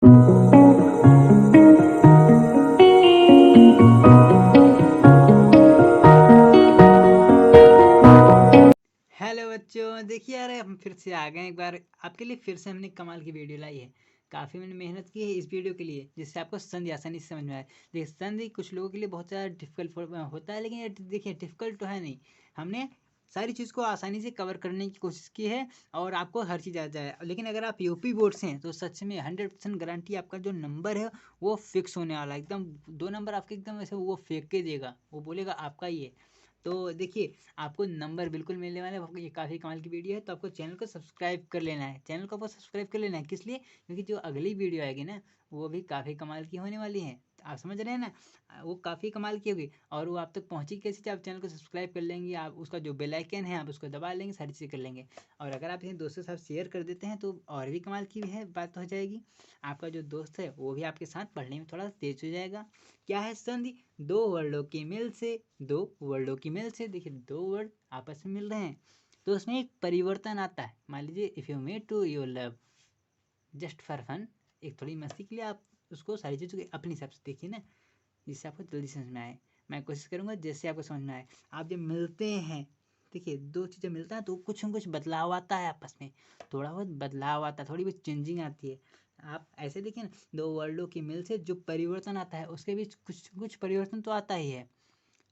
Hello बच्चों, देखिए यार हम फिर से आ गए एक बार आपके लिए। फिर से हमने कमाल की वीडियो लाई है। काफ़ी मैंने मेहनत की है इस वीडियो के लिए, जिससे आपको संधि आसानी से समझ में आए। देखिए संधि कुछ लोगों के लिए बहुत ज़्यादा डिफिकल्ट होता है, लेकिन ये देखिए डिफिकल्ट तो है नहीं। हमने सारी चीज़ को आसानी से कवर करने की कोशिश की है और आपको हर चीज़ आ जाए। लेकिन अगर आप यूपी बोर्ड से हैं तो सच में 100% गारंटी आपका जो नंबर है वो फिक्स होने वाला है। एकदम 2 नंबर आपके एकदम ऐसे वो फेंक के देगा, वो बोलेगा आपका ही है। तो देखिए आपको नंबर बिल्कुल मिलने वाले हैं। ये काफ़ी कमाल की वीडियो है, तो आपको चैनल को सब्सक्राइब कर लेना है। चैनल को आपको सब्सक्राइब कर लेना है, किस लिए? क्योंकि जो अगली वीडियो आएगी ना, वो भी काफ़ी कमाल की होने वाली है। आप समझ रहे हैं ना? वो काफ़ी कमाल की होगी और वो आप तक पहुँची कैसे? जब आप चैनल को सब्सक्राइब कर लेंगे, आप उसका जो बेल आइकन है आप उसको दबा लेंगे, सारी चीज़ें कर लेंगे। और अगर आप इसे दोस्तों के साथ शेयर कर देते हैं तो और भी कमाल की है बात हो जाएगी। आपका जो दोस्त है वो भी आपके साथ पढ़ने में थोड़ा तेज हो जाएगा। क्या है संधि? दो वर्डों के मेल से, दो वर्डों की मेल से, देखिए दो वर्ड आपस में मिल रहे हैं तो उसमें एक परिवर्तन आता है। मान लीजिए if you mate to your love just for fun, एक थोड़ी मस्ती के लिए आप उसको सारी चीज़ों को अपने हिसाब से देखिए ना, जिससे आपको जल्दी समझ में आए। मैं कोशिश करूँगा जैसे आपको समझ में आए। आप जब मिलते हैं, देखिए दो चीज़ें मिलता है तो कुछ न कुछ बदलाव आता है आपस में, थोड़ा बहुत बदलाव आता है, थोड़ी बहुत चेंजिंग आती है। आप ऐसे देखिए ना, दो वर्ल्डों के मेल से जो परिवर्तन आता है उसके बीच कुछ कुछ परिवर्तन तो आता ही है।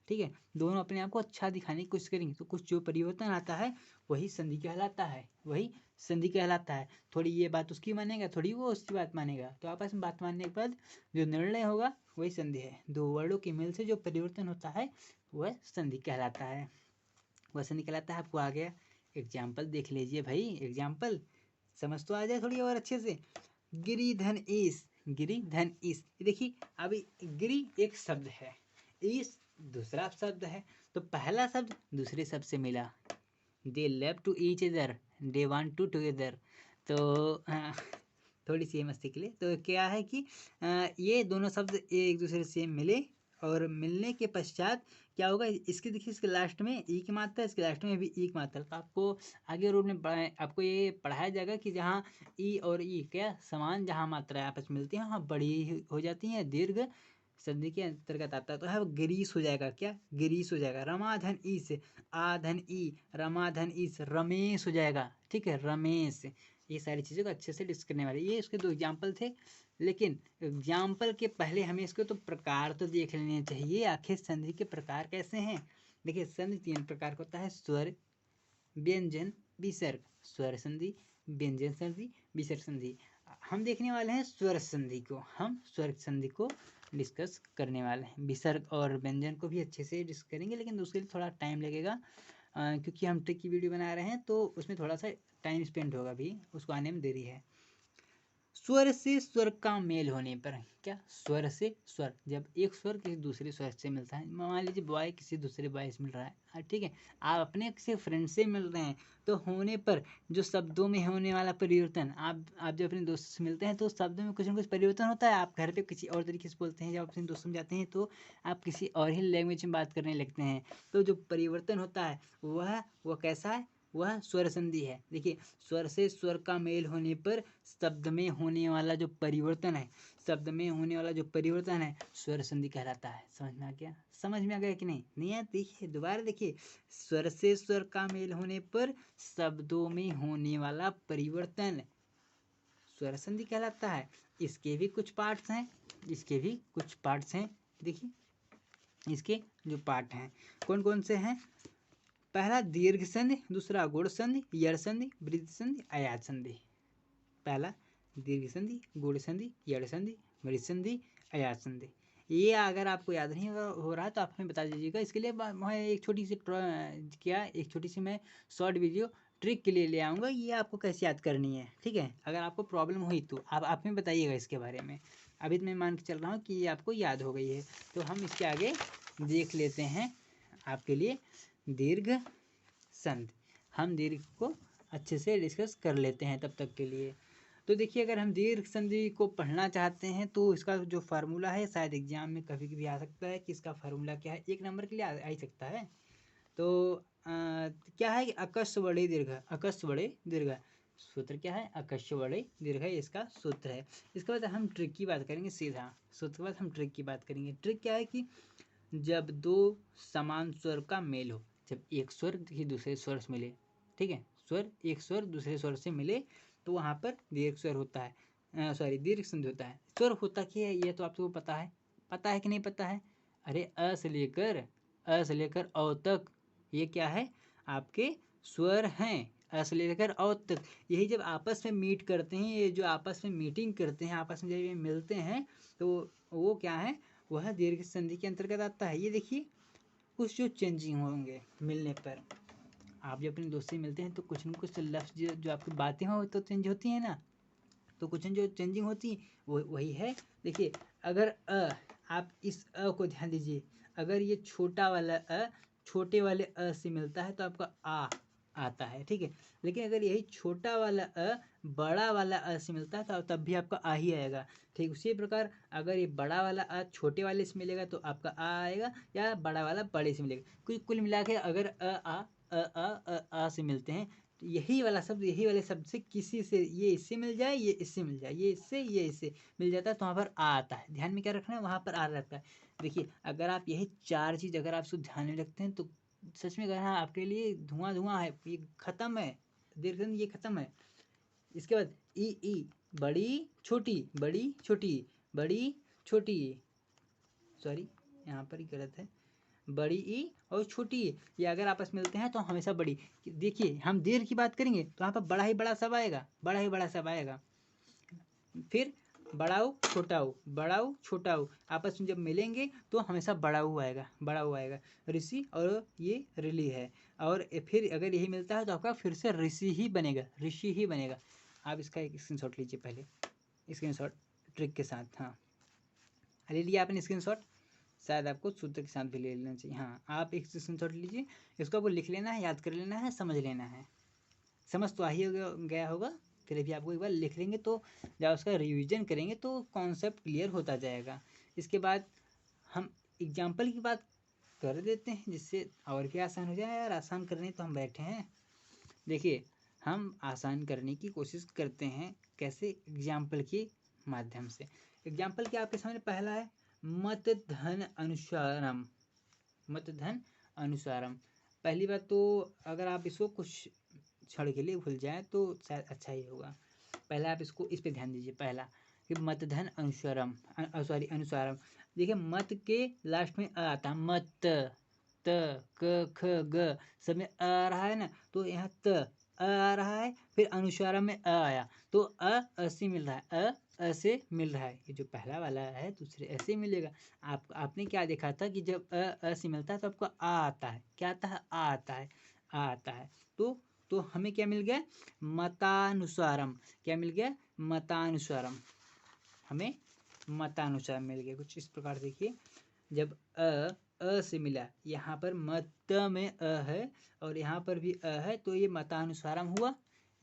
ठीक है, दोनों अपने आप को अच्छा दिखाने की कोशिश करेंगे तो कुछ जो परिवर्तन आता है वही संधि कहलाता है, वही संधि कहलाता है। थोड़ी ये बात उसकी मानेगा, थोड़ी वो उसकी बात मानेगा, तो आपस में बात मानने के बाद जो निर्णय होगा वही संधि है। दो वर्डों के मेल से जो परिवर्तन होता है वह संधि कहलाता है, वह संधि कहलाता है। आपको आ गया? एग्जाम्पल देख लीजिए भाई, एग्जाम्पल समझ तो आ जाए थोड़ी और अच्छे से। गिरी धन ईस, गिरी धन ईस, देखिए अभी गिरी एक शब्द है, ईस दूसरा शब्द है, तो पहला शब्द दूसरे शब्द से मिला। They love to each other, they want to together. तो थोड़ी सी मस्ती के लिए तो क्या है कि ये दोनों शब्द एक दूसरे से मिले और मिलने के पश्चात क्या होगा? इसके देखिए, इसके लास्ट में ई की मात्रा, इसके लास्ट में भी ई की मात्रा। तो आपको आगे रूल में आपको ये पढ़ाया जाएगा कि जहाँ ई और ई क्या समान जहाँ मात्राएं आपस में मिलती हैं वहाँ बड़ी हो जाती हैं, दीर्घ संधि के अंतर्गत आता है, तो है वो गिरीश हो जाएगा। क्या? गिरीश हो जाएगा। रमाधन ई से आधन ई, रमाधन ई से रमेश हो जाएगा। ठीक है, रमेश। ये सारी चीज़ों को अच्छे से डिस्कस करने वाले, ये इसके दो एग्जाम्पल थे। लेकिन एग्जाम्पल के पहले हमें इसको तो प्रकार तो देख लेने चाहिए, आखिर संधि के प्रकार कैसे हैं। देखिए संधि 3 प्रकार का होता है: स्वर, व्यंजन, विसर्ग। स्वर संधि, व्यंजन संधि, विसर्ग संधि। हम देखने वाले हैं स्वर संधि को, हम स्वर संधि को डिस्कस करने वाले हैं। विसर्ग और व्यंजन को भी अच्छे से डिस्कस करेंगे, लेकिन उसके लिए थोड़ा टाइम लगेगा, क्योंकि हम ट्रिक की वीडियो बना रहे हैं तो उसमें थोड़ा सा टाइम स्पेंड होगा, भी उसको आने में देरी है। स्वर से स्वर का मेल होने पर, क्या? स्वर से स्वर, जब एक स्वर किसी दूसरे स्वर से मिलता है, मान लीजिए बॉय किसी दूसरे बॉय से मिल रहा है, ठीक है, आप अपने किसी फ्रेंड से मिल रहे हैं, तो होने पर जो शब्दों में होने वाला परिवर्तन, आप जब अपने दोस्त से मिलते हैं तो शब्दों में कुछ ना कुछ परिवर्तन होता है। आप घर पे किसी और तरीके से बोलते हैं, जब अपने दोस्त में जाते हैं तो आप किसी और ही लैंग्वेज में बात करने लगते हैं। तो जो परिवर्तन होता है वह कैसा है? वह स्वर संधि है। देखिए स्वर से स्वर का मेल होने पर शब्द में होने वाला जो परिवर्तन है, शब्द में होने वाला जो परिवर्तन है स्वर संधि कहलाता है। समझ में आ गया? समझ में आ गया कि नहीं? नहीं है? देखिए दोबारा देखिए, स्वर से स्वर का मेल होने पर शब्दों में होने वाला परिवर्तन स्वर संधि कहलाता है। इसके भी कुछ पार्ट्स हैं, इसके भी कुछ पार्ट्स हैं। देखिए इसके जो पार्ट हैं कौन कौन से हैं? पहला दीर्घ संधि, दूसरा गुण संधि, यड़ संधि, वृद्धि संधि, आयात संधि। पहला दीर्घ संधि, गुण संधि, यड़ संधि, वृद्धि संधि, आयात संधि। ये अगर आपको याद नहीं हो रहा तो आप हमें बता दीजिएगा। इसके लिए मैं एक छोटी सी एक छोटी सी मैं शॉर्ट वीडियो ट्रिक के लिए ले आऊँगा, ये आपको कैसे याद करनी है। ठीक है, अगर आपको प्रॉब्लम हुई तो आप हमें बताइएगा इसके बारे में। अभी तो मैं मान के चल रहा हूँ कि ये आपको याद हो गई है, तो हम इसके आगे देख लेते हैं आपके लिए दीर्घ संधि। हम दीर्घ को अच्छे से डिस्कस कर लेते हैं तब तक के लिए। तो देखिए अगर हम दीर्घ संधि को पढ़ना चाहते हैं तो इसका जो फार्मूला है, शायद एग्जाम में कभी कभी आ सकता है कि इसका फार्मूला क्या है, 1 नंबर के लिए आ ही सकता है। तो क्या है कि अकस्वड़े दीर्घ, अकस्वड़े दीर्घ, सूत्र क्या है, अकस्य वड़े दीर्घ इसका सूत्र है। इसके बाद हम ट्रिक की बात करेंगे सीधा। सूत्र के बाद हम ट्रिक की बात करेंगे। ट्रिक क्या है कि जब दो समान स्वर का मेल हो, जब एक स्वर ही दूसरे स्वर से मिले, ठीक है, स्वर एक स्वर दूसरे स्वर से मिले तो वहाँ पर दीर्घ स्वर होता है, सॉरी दीर्घ संधि होता है। स्वर होता क्या है ये तो आपको पता है कि नहीं पता है? अरे अ से लेकर औ तक ये क्या है, आपके स्वर हैं। अ से लेकर औ तक, यही जब आपस में मीट करते हैं, ये जो आपस में मीटिंग करते हैं, आपस में जब ये मिलते हैं तो वो क्या है, वह दीर्घ संधि के अंतर्गत आता है। ये देखिए कुछ जो चेंजिंग होंगे मिलने पर, आप जब अपने दोस्त से मिलते हैं तो कुछ न कुछ लफ्ज जो आपकी बातें हो तो चेंज होती है ना, तो कुछ जो चेंजिंग होती है वो वही है। देखिए अगर आप इस अ को ध्यान दीजिए, अगर ये छोटा वाला अ छोटे वाले अ से मिलता है तो आपका आ आता है, ठीक है। लेकिन अगर यही छोटा वाला अ बड़ा वाला अ से मिलता है तो तब भी आपका आ ही आएगा, ठीक। उसी प्रकार अगर ये बड़ा वाला अ छोटे वाले से मिलेगा तो आपका आ आएगा, या बड़ा वाला बड़े से मिलेगा। कुल मिला के अगर आ से मिलते हैं तो यही वाले शब्द से किसी से, ये इससे मिल जाए, ये इससे मिल जाए, ये इससे मिल जाता है तो वहाँ पर आ आता है। ध्यान में क्या रखना है, वहाँ पर आ रहता है। देखिए अगर आप यही चार चीज़ अगर आप उसको ध्यान में रखते हैं तो सच में अगर हाँ आपके लिए धुआं है, ये खत्म है, दीर्घ ये खत्म है। इसके बाद ई बड़ी छोटी, बड़ी छोटी, बड़ी छोटी, सॉरी यहाँ पर ही गलत है, बड़ी ई और छोटी ई, ये अगर आपस में मिलते हैं तो हमेशा बड़ी। देखिए हम दीर्घ की बात करेंगे तो यहाँ पर बड़ा ही बड़ा सब आएगा, बड़ा ही बड़ा सब आएगा। फिर बड़ा ऊ छोटा ऊ आपस में जब मिलेंगे तो हमेशा बड़ा ऊ आएगा। ऋषि और ये रिली है, और फिर अगर यही मिलता है तो आपका फिर से ऋषि ही बनेगा। आप इसका एक स्क्रीनशॉट लीजिए, पहले स्क्रीनशॉट ट्रिक के साथ। हाँ ले लिया आपने स्क्रीनशॉट, शायद आपको सूत्र के साथ भी ले लेना चाहिए। हाँ आप एक स्क्रीनशॉट लीजिए, इसको आपको लिख लेना है, याद कर लेना है, समझ लेना है। समझ तो आ ही गया होगा, फिर भी आपको एक बार लिख लेंगे तो जब उसका रिवीजन करेंगे तो कॉन्सेप्ट क्लियर होता जाएगा। इसके बाद हम एग्जाम्पल की बात कर देते हैं जिससे और भी आसान हो जाए। यार आसान करने तो हम बैठे हैं। देखिए हम आसान करने की कोशिश करते हैं, कैसे, एग्जाम्पल के माध्यम से। एग्जाम्पल क्या आपके सामने पहला है, मत धन अनुसारम। पहली बात तो अगर आप इसको कुछ क्षण के लिए भूल जाए तो शायद अच्छा ही होगा। पहला आप इसको इस पे ध्यान दीजिए, पहला कि मत धन अनुसारम। देखिए मत के लास्ट में अ आता है, मत त क ख ग सब में अ आ रहा है ना, तो यहाँ त आ रहा है, फिर अनुस्वारम में अ आया तो अ से मिल रहा है, अ से मिल रहा है। ये जो पहला वाला है दूसरे ऐसे मिलेगा। आपने क्या देखा था कि जब अ से मिलता है तो आपको आ आता है, क्या आता है, आ आता है। तो हमें क्या मिल गया, मतानुसारम। क्या मिल गया, मतानुसारम। हमें मतानुसार मिल गया। कुछ इस प्रकार देखिए, जब अ से मिला, यहाँ पर मत में अ है और यहाँ पर भी अ है तो ये मतानुसारम हुआ।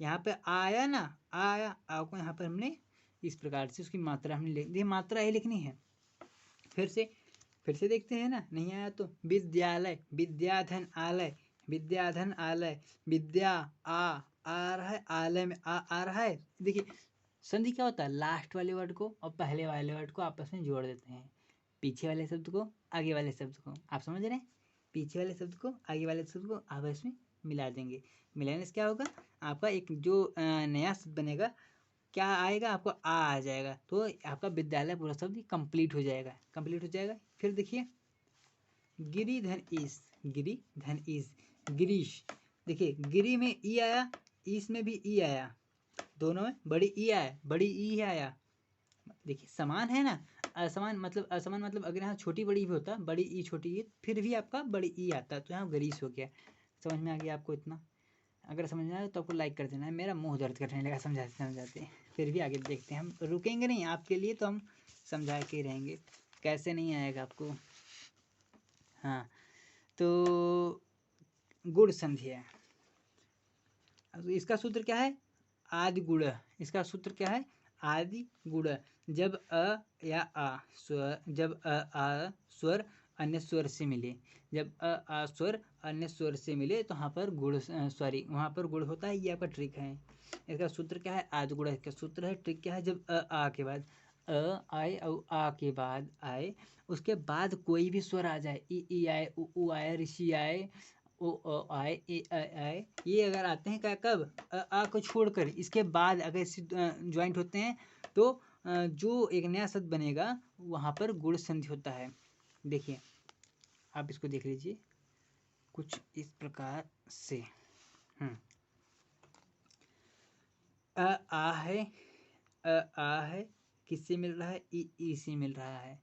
यहाँ पे आया ना, आया को यहाँ पर हमने इस प्रकार से उसकी मात्रा हमने लिख दी, मात्रा ही लिखनी है। फिर से देखते हैं ना, नहीं आया तो विद्यालय, विद्याधन आलय, विद्याधन आलय, विद्या आ रहा है, आलय में आ रहा है। देखिए संधि क्या होता है, लास्ट वाले वर्ड को और पहले वाले वर्ड को आपस में जोड़ देते हैं, पीछे वाले शब्द को आगे वाले शब्द को, आप समझ रहे हैं, पीछे वाले शब्द को आगे वाले शब्द को आपस में मिला देंगे। मिलाने से क्या होगा, आपका एक जो नया शब्द बनेगा, क्या आएगा, आपको आ जाएगा, तो आपका विद्यालय पूरा शब्द कंप्लीट हो जाएगा। फिर देखिए गिरी धन ईस, गिरीश। देखिए गिरी में ई आया, ईस में भी ई आया, दोनों में बड़ी ई आया, बड़ी ई आया। देखिए समान है ना, असमान मतलब अगर यहाँ छोटी बड़ी भी होता, बड़ी ई छोटी ई, फिर भी आपका बड़ी ई आता, तो यहाँ गरीश हो गया। समझ में आ गया आपको इतना? अगर समझ में आया तो आपको लाइक कर देना है। मेरा मुंह दर्द करने लगा समझाते फिर भी आगे देखते हैं, हम रुकेंगे नहीं आपके लिए, तो हम समझा के रहेंगे, कैसे नहीं आएगा आपको। हाँ तो गुण संधि है, इसका सूत्र क्या है, आदि गुण। इसका सूत्र क्या है, आदि गुण। जब अ या आ स्वर अन्य स्वर से मिले, जब आ स्वर अन्य स्वर से मिले तो वहाँ पर गुण, वहाँ पर गुण होता है। ये आपका ट्रिक है, इसका सूत्र क्या है, आद गुणा इसका सूत्र है। ट्रिक क्या है, जब आ के बाद आए और आ के बाद आए, उसके बाद कोई भी स्वर आ जाए, ई आए, उ आए, ऋषि आए, ओ आए, ए आए, ये अगर आते हैं क्या, कब, आ को छोड़कर, इसके बाद अगर इसे ज्वाइंट होते हैं तो जो एक नया शब्द बनेगा वहाँ पर गुण संधि होता है। देखिए आप इसको देख लीजिए कुछ इस प्रकार से। आ है, आ है, किससे मिल रहा है, ई से मिल रहा है।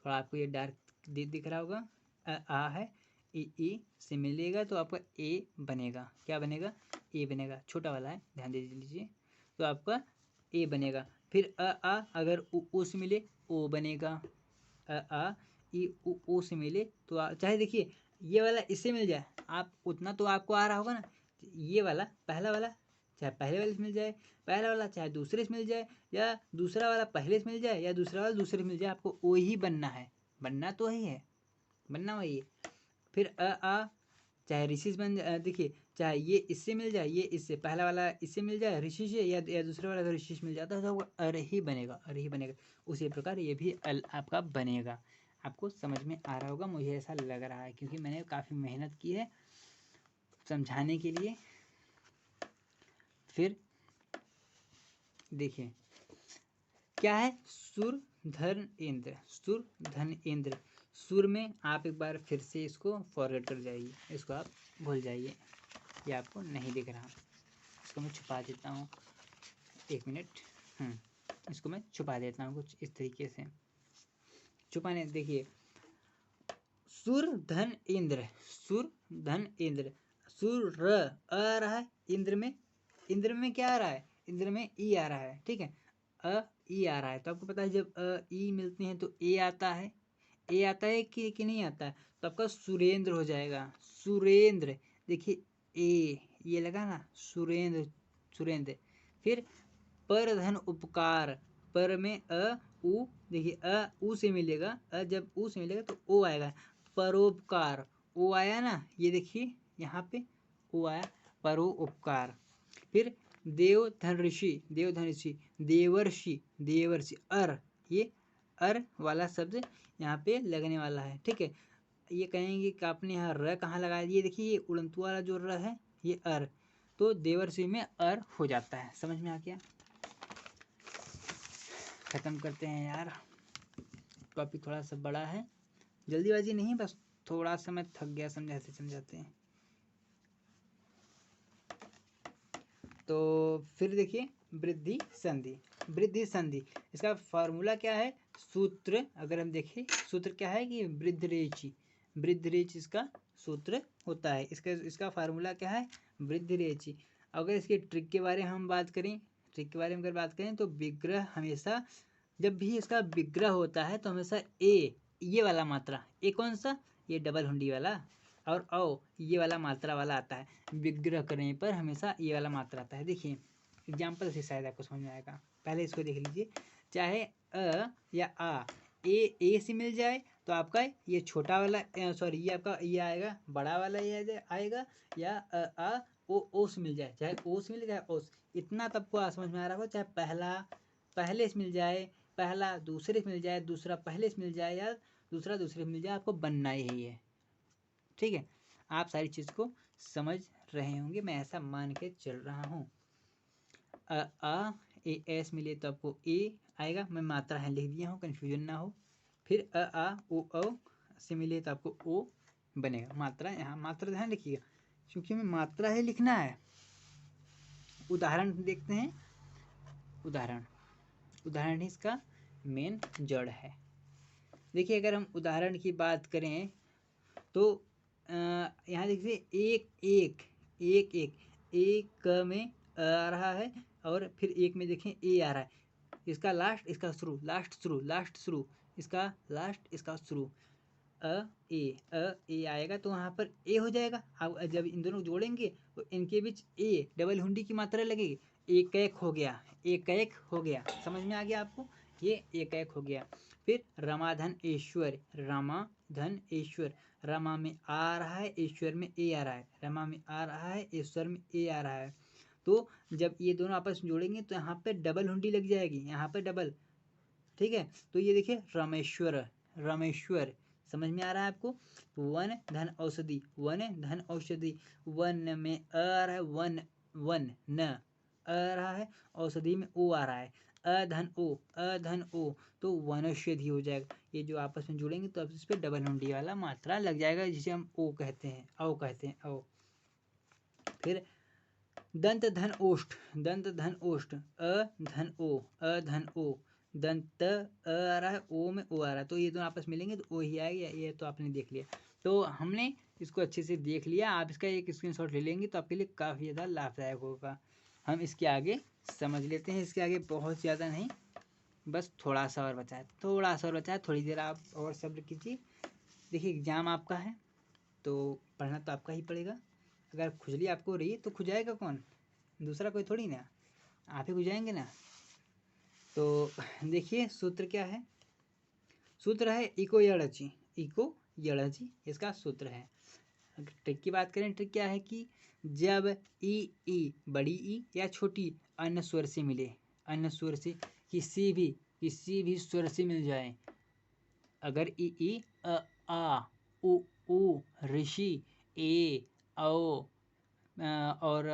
थोड़ा आपको ये डार्क दिख रहा होगा। आ है, ई से मिलेगा तो आपका ए बनेगा। क्या बनेगा, ए बनेगा, छोटा वाला है, ध्यान दे लीजिए। तो आपका ए बनेगा। फिर आ अगर ओ से मिले ओ बनेगा। आ ई ओ से मिले तो चाहे देखिए ये वाला इससे मिल जाए, आप उतना तो आपको आ रहा होगा ना, ये वाला पहला वाला चाहे पहले वाले से मिल जाए, पहला वाला चाहे दूसरे से मिल जाए, या दूसरा वाला पहले से मिल जाए, या दूसरा वाला दूसरे से मिल जाए, आपको वही बनना है। बनना तो वही है, बनना वही है। फिर आ चाहे ऋषि से बन जाए, देखिए चाहे ये इससे मिल जाए, ये इससे पहला वाला इससे मिल जाए ऋषि से, या दूसरा वाला अगर ऋषि से मिल जाता है तो अर ही बनेगा, अर ही बनेगा। उसी प्रकार ये भी अल आपका बनेगा। आपको समझ में आ रहा होगा, मुझे ऐसा लग रहा है, क्योंकि मैंने काफ़ी मेहनत की है समझाने के लिए। फिर देखिए क्या है, सुर धन इंद्र, सुर धन इंद्र। सुर में आप एक बार फिर से इसको फॉरवर्ड कर जाइए, इसको आप भूल जाइए, ये आपको नहीं दिख रहा। इसको मैं छुपा देता हूँ, 1 मिनट। इसको मैं छुपा देता हूँ कुछ इस तरीके से। छुपाने देखिए, सुर धन इंद्र, सुर धन इंद्र, सुर र आ रहा है, इंद्र में क्या आ रहा है, इंद्र में ई आ रहा है, ठीक है, अ ई आ रहा है। तो आपको पता है जब ई मिलते हैं तो ए आता है, ए आता है कि नहीं आता है, तो आपका सुरेंद्र हो जाएगा, सुरेंद्र। देखिए ए ये लगा ना, सुरेंद्र, सुरेंद्र। फिर पर धन उपकार, पर में उ, देखिए उ से मिलेगा, जब उ से मिलेगा तो ओ आएगा, परोपकार, ओ आया ना, ये देखिए यहाँ पे ओ आया, परोपकार। फिर देव धन ऋषि, देव धन ऋषि, देवर्षि, देवर्षि, ये अर वाला शब्द यहाँ पे लगने वाला है, ठीक है। ये कहेंगे कि आपने यहाँ र कहाँ लगाया, ये देखिए ये उड़ंतु वाला जो र है ये अर, तो देवर्षि में अर हो जाता है। समझ में आ गया। ख़त्म करते हैं यार, टॉपिक थोड़ा सा बड़ा है, जल्दीबाजी नहीं, बस थोड़ा सा मैं थक गया समझाते समझाते। तो फिर देखिए वृद्धि संधि, वृद्धि संधि इसका फार्मूला क्या है, सूत्र अगर हम देखें, सूत्र क्या है कि वृद्धरेचि, वृद्धरेचि इसका सूत्र होता है। इसका फार्मूला क्या है, वृद्धरेचि। अगर इसके ट्रिक के बारे में हम बात करें, ट्रिक के बारे में अगर बात करें तो विग्रह हमेशा, जब भी इसका विग्रह होता है तो हमेशा ए, ये वाला मात्रा, ए कौन सा, ये डबल हुंडी वाला, और औ ये वाला मात्रा वाला आता है। विग्रह करने पर हमेशा ये वाला मात्रा आता है। देखिए एग्जाम्पल से शायद आपको समझ में आएगा, पहले इसको देख लीजिए। चाहे अ या आ, ए से मिल जाए तो आपका ये छोटा वाला, सॉरी ये आपका ये आएगा, बड़ा वाला ये आएगा, या आ ओ से मिल जाए, चाहे ओ से मिल जाए ओ से, इतना तब को समझ में आ रहा होगा। चाहे पहला पहले से मिल जाए, पहला दूसरे से मिल जाए, दूसरा पहले से मिल जाए, या दूसरा दूसरे से मिल जाए, आपको बनना ही है, ठीक है। आप सारी चीज़ को समझ रहे होंगे, मैं ऐसा मान के चल रहा हूँ। आ ए एस मिले तो आपको ए आएगा, मैं मात्रा है लिख दिया हूँ, कन्फ्यूजन ना हो। फिर आ ओ से मिले तो आपको ओ बनेगा। मात्रा यहाँ मात्रा ध्यान रखिएगा, क्योंकि हमें मात्रा है लिखना है। उदाहरण देखते हैं, उदाहरण ही इसका मेन जड़ है। देखिए अगर हम उदाहरण की बात करें तो यहाँ देखिए एक में आ रहा है, और फिर एक में देखें ए आ रहा है, इसका लास्ट इसका शुरू, लास्ट शुरू, इसका लास्ट इसका शुरू, ए आएगा तो वहाँ पर ए हो जाएगा। अब जब इन दोनों जोड़ेंगे तो इनके बीच ए डबल हुंडी की मात्रा लगेगी, एक हो गया, एक हो गया। समझ में आ गया आपको, ये एक हो गया। फिर रमाधन ईश्वर, रमाधन ईश्वर, रमा में आ रहा है, ईश्वर में ए आ रहा है, रमा में आ रहा है, ईश्वर में ए आ रहा है, तो जब ये दोनों आपस में जोड़ेंगे तो यहाँ पे डबल हुंडी लग जाएगी, यहाँ पे डबल। ठीक है, तो ये देखिए रामेश्वर, रामेश्वर समझ में आ रहा है आपको। वन धन औषधि, वन धन औषधि, वन में अ आ रहा है, वन वन न अ रहा है, औषधि में ओ आ रहा है, अधन ओ, अधन ओ, तो वनौषधि हो जाएगा। ये जो आपस में जुड़ेंगे तो अब इस पर डबल हुंडी वाला मात्रा लग जाएगा, जिसे हम ओ कहते हैं, औ कहते हैं, औ। फिर दंत धन ओष्ठ, दंत धन ओष्ठ, अ धन ओ, अधन ओ, दंत अ आ रहा है, ओ में ओ आ रहा है, तो ये दोनों आपस मिलेंगे तो ओ ही आएगा। ये तो आपने देख लिया, तो हमने इसको अच्छे से देख लिया। आप इसका एक स्क्रीनशॉट ले लेंगे तो आपके लिए काफ़ी ज़्यादा लाभदायक होगा। हम इसके आगे समझ लेते हैं, इसके आगे बहुत ज़्यादा नहीं, बस थोड़ा सा और बचा है, थोड़ा सा और बचा है, थोड़ी देर आप और सब्र कीजिए। देखिए एग्ज़ाम आपका है तो पढ़ना तो आपका ही पड़ेगा। अगर खुजली आपको हो रही है तो खुजाएगा कौन, दूसरा कोई थोड़ी ना, आप ही खुजाएंगे ना। तो देखिए सूत्र क्या है, सूत्र है इको यड़ची, इको यड़ची इसका सूत्र है। ट्रिक की बात करें, ट्रिक क्या है कि जब ई बड़ी ई या छोटी अन्य स्वर से मिले, अन्य स्वर से किसी भी स्वर से मिल जाए, अगर ई आ उ ऋषि ए औ और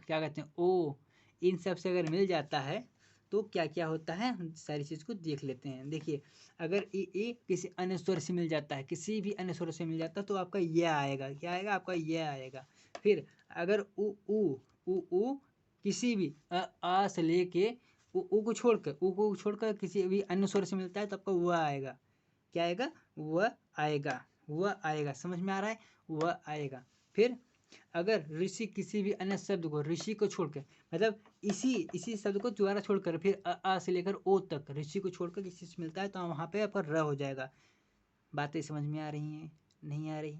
क्या कहते हैं ओ, इन सब से अगर मिल जाता है तो क्या क्या होता है, हम सारी चीज़ को देख लेते हैं। देखिए अगर ई किसी अन्य स्वर से मिल जाता है, किसी भी अन्य स्वर से मिल जाता है तो आपका ये आएगा, क्या आएगा, आपका ये आएगा। फिर अगर उ किसी भी आ से लेके उ को छोड़कर किसी भी अन्य स्वर से मिलता है तो आपका वह आएगा, क्या आएगा, वह आएगा, वह आएगा। समझ में आ रहा है, वह आएगा। फिर अगर ऋषि किसी भी अन्य शब्द को, ऋषि को छोड़कर, मतलब इसी शब्द को दोबारा छोड़कर फिर आ से लेकर ओ तक ऋषि को छोड़कर किसी से मिलता है तो वहाँ पे आपका र हो जाएगा। बातें समझ में आ रही हैं, नहीं आ रही,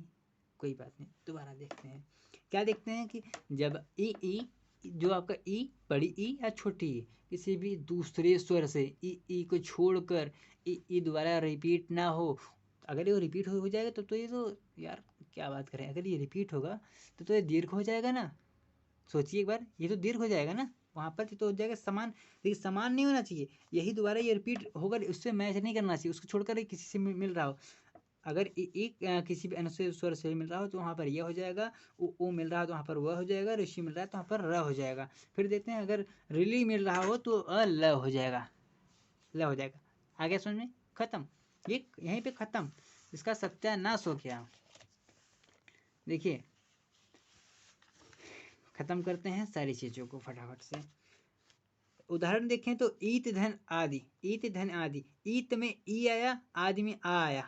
कोई बात नहीं, दोबारा देखते हैं। क्या देखते हैं कि जब ई जो आपका ई बड़ी ई या छोटी ई किसी भी दूसरे स्वर से ई को छोड़कर ई दोबारा रिपीट ना हो, अगर ये रिपीट हो जाएगा तो ये तो यार क्या बात करें, अगर ये रिपीट होगा तो ये दीर्घ हो जाएगा ना। सोचिए एक बार, ये तो दीर्घ हो जाएगा ना, वहाँ पर तो हो जाएगा समान, लेकिन समान नहीं होना चाहिए, यही दोबारा ये रिपीट होगा, उससे मैच नहीं करना चाहिए, उसको छोड़कर ही किसी से मिल रहा हो। अगर एक किसी भी अनुस्वर स्वर से मिल रहा हो तो वहाँ पर यह हो जाएगा, ओ मिल रहा हो तो वहाँ पर वह हो जाएगा, ऋषि मिल रहा है तो वहाँ पर र हो जाएगा। फिर देखते हैं अगर रिली मिल रहा हो तो ल हो जाएगा, ल हो जाएगा। आगे समझ में, खत्म, ये यहीं पे खत्म, इसका सत्यानाश हो गया। देखिए खत्म करते हैं सारी चीज़ों को फटाफट से। उदाहरण देखें तो ईत धन आदि, ईत धन आदि, ईत में ई आया, आदि में आ आया।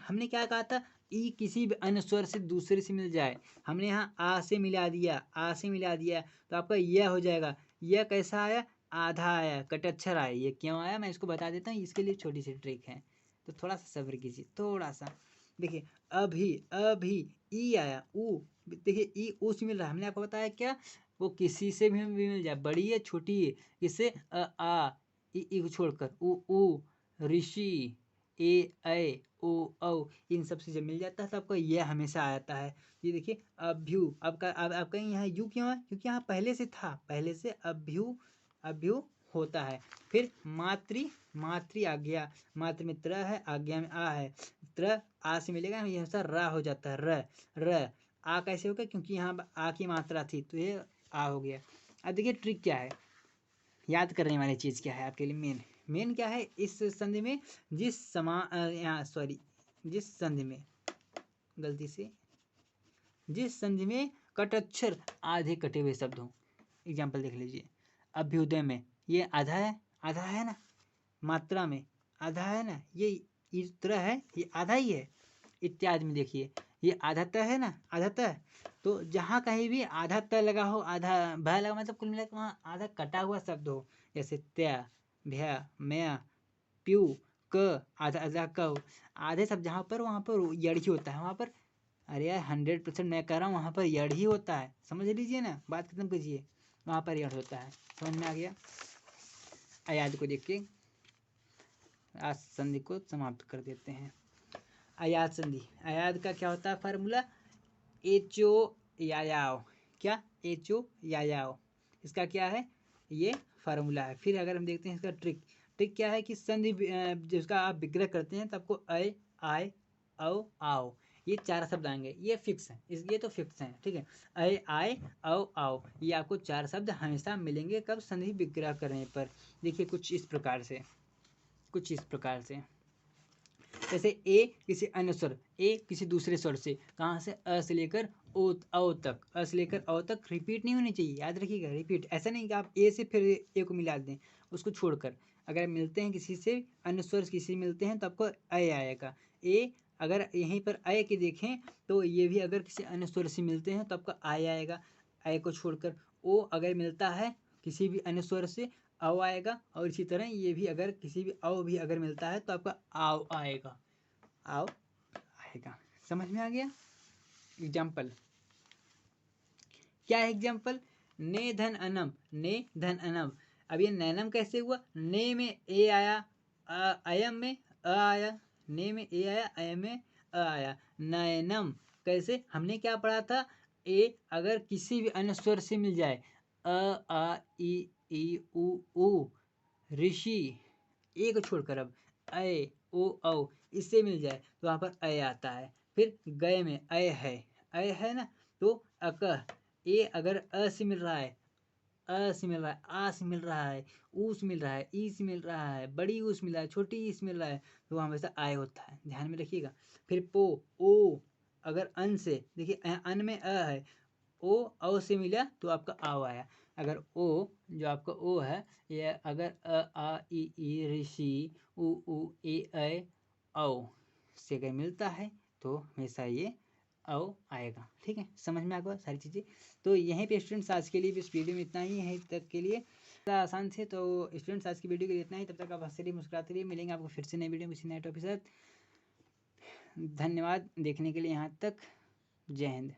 हमने क्या कहा था, ई किसी भी अन्य स्वर से दूसरे से मिल जाए, हमने यहाँ आ से मिला दिया, आ से मिला दिया तो आपका यह हो जाएगा। यह कैसा आया, आधा आया, कटअक्षर आया। ये क्यों आया मैं इसको बता देता हूँ, इसके लिए छोटी सी ट्रिक है, तो थोड़ा सा सब्र कीजिए, थोड़ा सा। देखिए अभी ई आया, ऊ, देखिए ई ऊ से मिल रहा है, हमने आपको बताया क्या, वो किसी से भी मिल जाए, बड़ी है छोटी है, किससे, आ ई को छोड़कर उ ऋषि ए ओ औ, इन सब से जब मिल जाता है तो आपको यह हमेशा आता है। ये देखिए अभ्यु, आपका यहाँ यू क्यों है, क्योंकि यहाँ पहले से था, पहले से अभ्यु होता है। फिर मातृ आज्ञा, मातृ में त्र है, आज्ञा में आ है, त्र आ से मिलेगा, यह रा हो जाता है, र आ कैसे होगा, क्योंकि यहाँ आ की मात्रा थी तो ये आ हो गया। अब देखिए ट्रिक क्या है, याद करने वाली चीज़ क्या है आपके लिए, मेन क्या है, इस संधि में जिस संधि में, गलती से जिस संधि में कटअक्षर आधे कटे हुए शब्द हों, एग्जाम्पल देख लीजिए। अभ्युदय में ये आधा है ना, मात्रा में आधा है ना, ये इतना है, ये आधा ही है। इत्यादि में देखिए ये आधा त है ना, आधा त, तो जहाँ कहीं भी आधा त लगा हो, आधा भ लगा, मतलब कुल मिलाकर वहाँ आधा कटा हुआ शब्द हो, जैसे त्या, भ्या, मया, प्यू, क, आधा आधा क हो, आधे सब जहाँ पर, वहाँ पर यड़ ही होता है, वहाँ पर, अरे यार 100% मैं कह रहा हूँ, वहाँ पर यड़ ही होता है, समझ लीजिए ना, बात खत्म कीजिए, वहाँ पर यड़ होता है। समझ में आ गया। अयाद को देख के आज संधि को समाप्त कर देते हैं। अयाद संधि, अयाद का क्या होता है फार्मूला, एचो यायाओ, क्या, एचो यायाओ, इसका क्या है, ये फार्मूला है। फिर अगर हम देखते हैं इसका ट्रिक, ट्रिक क्या है कि संधि जिसका आप विग्रह करते हैं तो आपको अय, आय, औ, आओ, ये 4 शब्द आएंगे, ये फिक्स है, ये तो फिक्स है, ठीक है। अय, आय, औ, आओ, ये आपको 4 शब्द हमेशा मिलेंगे कब, संधि विग्रह करने पर। देखिए कुछ इस प्रकार से, कुछ इस प्रकार से, जैसे ए किसी अन्य स्वर, ए किसी दूसरे स्वर से, कहाँ से, अ से लेकर ओ, औ तक, अ से लेकर औ तक रिपीट नहीं होनी चाहिए, याद रखिएगा रिपीट, ऐसा नहीं कि आप ए से फिर ए को मिला दें, उसको छोड़कर। अगर मिलते हैं किसी से अन्य स्वर किसी से मिलते हैं तो आपको अय आएगा। ए अगर यहीं पर अय के देखें तो ये भी अगर किसी अन्य स्वर से मिलते हैं तो आपका आय आएगा, अय को छोड़कर। ओ अगर मिलता है किसी भी अन्य स्वर से, औ आएगा, और इसी तरह ये भी अगर किसी भी औ भी अगर मिलता है तो आपका आओ आएगा, आओ आएगा। समझ में आ गया। एग्जाम्पल क्या है, एग्जाम्पल, ने धन अनम, ने धन अनम। अब ये नैनम कैसे हुआ, ने में ए आया, अयम में अ आया, ने में ए आया, अयम में अ आया। नैनम कैसे, हमने क्या पढ़ा था, ए अगर किसी भी अन्य स्वर से मिल जाए, अ आ ई उ ऋषि, ए को छोड़कर अब अय, ओ औ, इससे मिल जाए तो वहाँ पर अय आता है। फिर गय में अय है ना, तो अकह, ए अगर अ से मिल रहा है, अ से मिल रहा है, आ से मिल रहा है, ऊ से मिल रहा है, ई से मिल रहा है, बड़ी ऊ से मिल रहा है, छोटी ई से मिल रहा है, तो वहाँ हमेशा आय होता है, ध्यान में रखिएगा। फिर पो, ओ अगर अन से, देखिए अन में अ है, ओ औ से मिला तो आपका आओ आया। अगर ओ जो आपका ओ है, ये अगर अ आ ई ऋषि उ ए ऐ औ से अगर मिलता है तो हमेशा ये औ आएगा, ठीक है। समझ में आ गया सारी चीज़ें। तो यहीं पे स्टूडेंट्स आज के लिए भी इस वीडियो में इतना ही है, तक के लिए आसान थे। तो स्टूडेंट्स आज की वीडियो के लिए इतना ही, तब तक आप हंसते रहिए मुस्कुराते रहिए, मिलेंगे आपको फिर से नई वीडियो में किसी नए टॉपिक के साथ। धन्यवाद देखने के लिए यहाँ तक, जय हिंद।